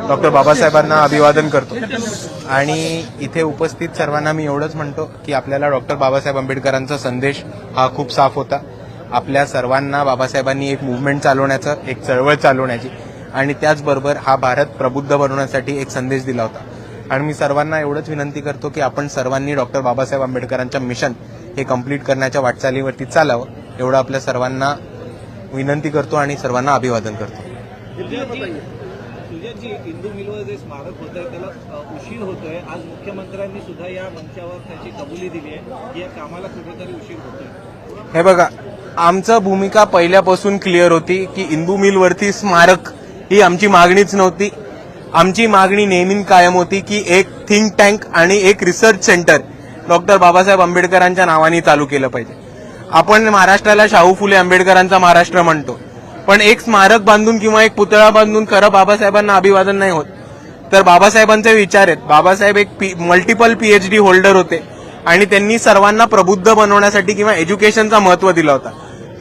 Doctor बाबासाहेबांना अभिवादन करतो आणि इथे उपस्थित सर्वांना मी एवढंच म्हणतो की आपल्याला डॉक्टर बाबासाहेब आंबेडकरांचा संदेश हा खूप साफ होता. आपल्या सर्वांना बाबासाहेबांनी एक मूव्हमेंट चालवण्याचं, एक चळवळ चालवण्याची आणि त्याचबरोबर हा भारत प्रबुद्ध बनवण्यासाठी एक संदेश दिला होता. आणि मी सर्वांना एवढंच विनंती करतो की आपण सर्वांनी डॉक्टर बाबासाहेब आंबेडकरांच्या मिशन हे कंप्लीट करण्याच्या वाटचालीवरती चालावं, एवढं आपल्या सर्वांना विनंती करतो आणि सर्वांना अभिवादन करतो. सुजातजी, इंदू मिलवर जे स्मारक होत आहे त्याला उशीर होतोय. आज मुख्यमंत्र्यांनी सुद्धा या मंचावर त्याची कबुली दिली आहे की या कामाला कुठेतरी उशीर होतोय. हे बघा, आमचं भूमिका पहिल्यापासून क्लिअर होती की इंदू मिलवरती स्मारक ही आमची मागणीच नव्हती. आमची मागणी नेहमी कायम होती की एक थिंक टँक आणि एक रिसर्च सेंटर डॉक्टर बाबासाहेब आंबेडकरांच्या नावाने चालू केलं पाहिजे. आपण महाराष्ट्राला शाहू फुले आंबेडकरांचा महाराष्ट्र म्हणतो, पण एक स्मारक बांधून किंवा एक पुतळा बांधून खरं बाबासाहेबांना अभिवादन नाही होत. तर बाबासाहेबांचे विचार आहेत. बाबासाहेब एक मल्टिपल PhD होल्डर होते आणि त्यांनी सर्वांना प्रबुद्ध बनवण्यासाठी किंवा एज्युकेशनचा महत्व दिला होता.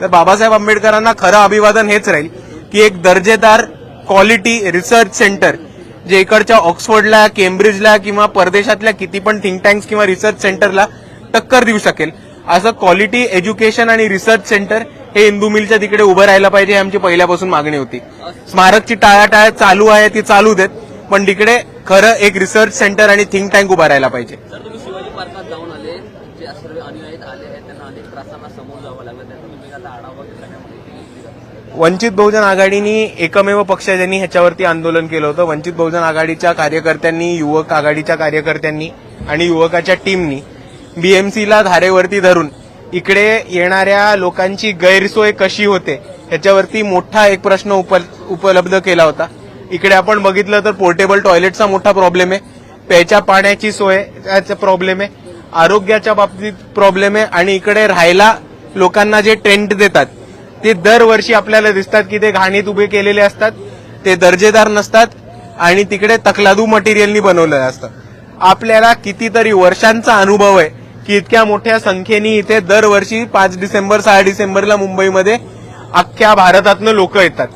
तर बाबासाहेब आंबेडकरांना खरं अभिवादन हेच राहील की एक दर्जेदार क्वालिटी रिसर्च सेंटर जे इकडच्या ऑक्सफर्डला, केम्ब्रिजला किंवा परदेशातल्या किती पण थिंक टँक्स किंवा रिसर्च सेंटरला टक्कर देऊ शकेल असं क्वालिटी एज्युकेशन आणि रिसर्च सेंटर हे इंदू मिलच्या तिकडे उभं राहायला पाहिजे. ही आमची पहिल्यापासून मागणी होती. स्मारकची टाळाटाळ चालू आहे ती चालू देत, पण तिकडे खरं एक रिसर्च सेंटर आणि थिंक टँक उभा राहायला पाहिजे. सर, तुम्ही शिवाजी पार्कात जाऊन आले, जे सर्व अनुयायी आले आहेत त्यांना अनेक त्रासांना समोर जावं लागलं, त्याचा तुम्ही आता आढावा घेतला. वंचित बहुजन आघाडीनी एकमेव पक्ष ज्यांनी ह्याच्यावरती आंदोलन केलं होतं. वंचित बहुजन आघाडीच्या कार्यकर्त्यांनी, युवक आघाडीच्या कार्यकर्त्यांनी आणि युवकाच्या टीमनी BMCला धारेवरती धरून इकडे येणाऱ्या लोकांची गैरसोय कशी होते ह्याच्यावरती मोठा एक प्रश्न उपलब्ध केला होता. इकडे आपण बघितलं तर पोर्टेबल टॉयलेटचा मोठा प्रॉब्लेम आहे, प्यायच्या पाण्याची सोयचा प्रॉब्लेम आहे, आरोग्याच्या बाबतीत प्रॉब्लेम आहे आणि इकडे राहायला लोकांना जे टेंट देतात ते दरवर्षी आपल्याला दिसतात की ते घाणीत उभे केलेले असतात, ते दर्जेदार नसतात आणि तिकडे तकलादू मटेरियलनी बनवलेलं असतं. आपल्याला कितीतरी वर्षांचा अनुभव आहे की इतक्या मोठ्या संख्येने इथे दरवर्षी 5 डिसेंबर 6 डिसेंबरला मुंबईमध्ये अख्ख्या भारतातनं लोक येतात.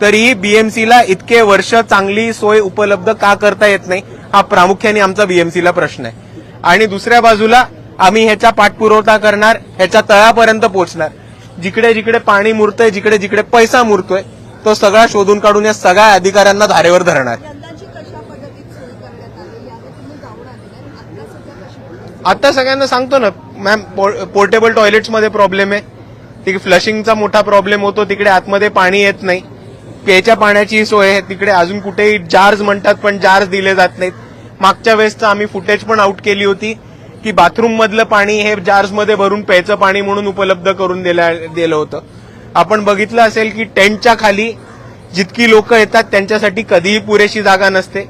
तरीही BMCला इतके वर्ष चांगली सोय उपलब्ध का करता येत नाही हा प्रामुख्याने आमचा BMCला प्रश्न आहे. आणि दुसऱ्या बाजूला आम्ही ह्याचा पाठपुरवठा करणार, ह्याच्या तळापर्यंत पोहोचणार. जिकडे जिकडे पाणी मुरतंय, जिकडे जिकडे पैसा मुरतोय तो सगळा शोधून काढून या सगळ्या अधिकाऱ्यांना धारेवर धरणार. आता सगळ्यांना सांगतो ना मॅम, पोर्टेबल टॉयलेट्समध्ये प्रॉब्लेम आहे, तिकडे फ्लशिंगचा मोठा प्रॉब्लेम होतो, तिकडे आतमध्ये पाणी येत नाही, प्यायच्या पाण्याची सोय आहे तिकडे अजून कुठेही जार्स म्हणतात पण जार्स दिले जात नाहीत. मागच्या वेळेसचं आम्ही फुटेज पण आउट केली होती की बाथरूम मधलं पाणी हे जार्समध्ये भरून प्यायचं पाणी म्हणून उपलब्ध करून दिलं होतं. आपण बघितलं असेल की टेंटच्या खाली जितकी लोक येतात त्यांच्यासाठी कधीही पुरेशी जागा नसते.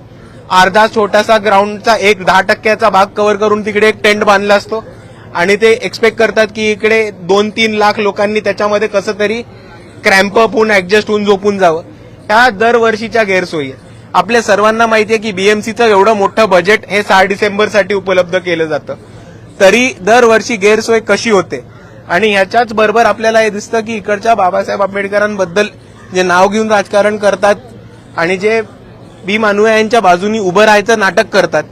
अर्धा छोटासा ग्राउंडचा 1-10% भाग कव्हर करून तिकडे एक टेंट बांधला असतो आणि ते एक्सपेक्ट करतात की इकडे 2-3 लाख लोकांनी त्याच्यामध्ये कसं तरी क्रॅम्प अप होऊन ऍडजस्ट होऊन झोपून जावं. ह्या दरवर्षीच्या गैरसोयी आपल्या सर्वांना माहिती आहे की BMCचं एवढं मोठं बजेट हे 6 डिसेंबरसाठी उपलब्ध केलं जातं, तरी दरवर्षी गैरसोय कशी होते. आणि ह्याच्याच बरोबर आपल्याला हे दिसतं की इकडच्या बाबासाहेब आंबेडकरांबद्दल जे नाव घेऊन राजकारण करतात आणि जे भीम अनुयायांच्या बाजूनी उभं राहायचं नाटक करतात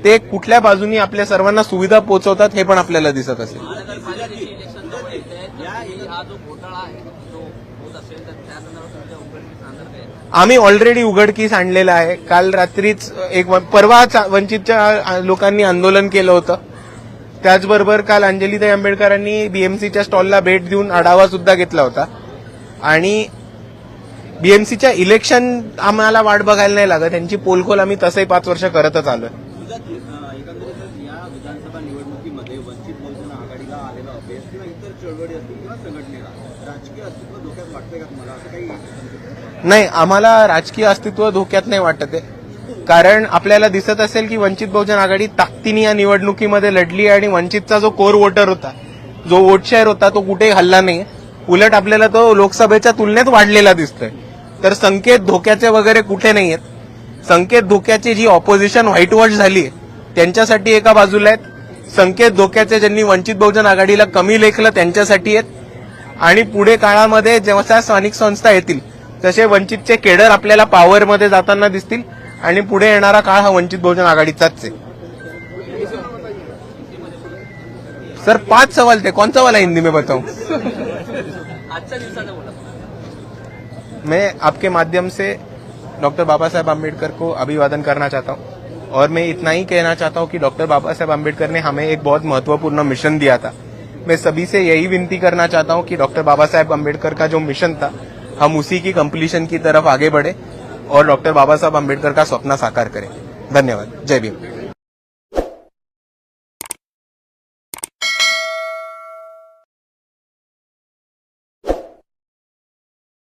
ते कुठल्या बाजूनी आपल्या सर्वांना सुविधा पोहोचवतात हे पण आपल्याला दिसत असेल. आम्ही ऑलरेडी उघडकीस आणलेलं आहे. काल रात्रीच परवा वंचितच्या लोकांनी आंदोलन केलं होतं. त्याचबरोबर काल अंजलीताई आंबेडकरांनी BMCच्या स्टॉलला भेट देऊन आढावा सुद्धा घेतला होता. आणि BMCच्या इलेक्शन आम्हाला वाट बघायला नाही लागत, त्यांची पोलखोल आम्ही तसंही 5 वर्ष करतच आलोय. एकंदरीतच या विधानसभा निवडणुकीमध्ये वंचित बहुजन आघाडीला आलेला अभ्यास किंवा इतर चळवळी असतील किंवा संघटनेला राजकीय अस्तित्व धोक्यात वाटतंय का तुम्हाला? असं काही नाही, आम्हाला राजकीय अस्तित्व धोक्यात नाही वाटत आहे. कारण आपल्याला दिसत असेल की वंचित बहुजन आघाडी ताकदीने या निवडणुकीमध्ये लढली आणि वंचितचा जो कोर वोटर होता, जो वोट शेअर होता तो कुठेही हल्ला नाही. उलट आपल्याला तो लोकसभेच्या तुलनेत वाढलेला दिसतोय. तर संकेत धोक्याचे वगैरे कुठे नाही आहेत. संकेत धोक्याची जी ऑपोजिशन व्हाईट वॉश झाली त्यांच्यासाठी एका बाजूला आहेत, संकेत धोक्याचे ज्यांनी वंचित बहुजन आघाडीला कमी लेखलं त्यांच्यासाठी आहेत. आणि पुढे काळामध्ये जेव्हा स्थानिक संस्था येतील तसे वंचितचे केडर आपल्याला पॉवरमध्ये जाताना दिसतील आणि पुढे येणारा काळ हा वंचित बहुजन आघाडीचाच आहे. सर 5 सवाल थे, कौन सा वाला हिंदी में बताऊं? आजच्या दिवसाचं बोला. मैं आपके माध्यम से डॉक्टर बाबा साहेब आम्बेडकर को अभिवादन करना चाहता हूं और मैं इतना ही कहना चाहता हूं कि डॉक्टर बाबा साहेब आम्बेडकर ने हमें एक बहुत महत्वपूर्ण मिशन दिया था. मैं सभी से यही विनती करना चाहता हूं कि डॉक्टर बाबा साहेब आम्बेडकर का जो मिशन था हम उसी की कंप्लीशन की तरफ आगे बढ़े और डॉक्टर बाबा साहेब आम्बेडकर का सपना साकार करें. धन्यवाद. जय भीम.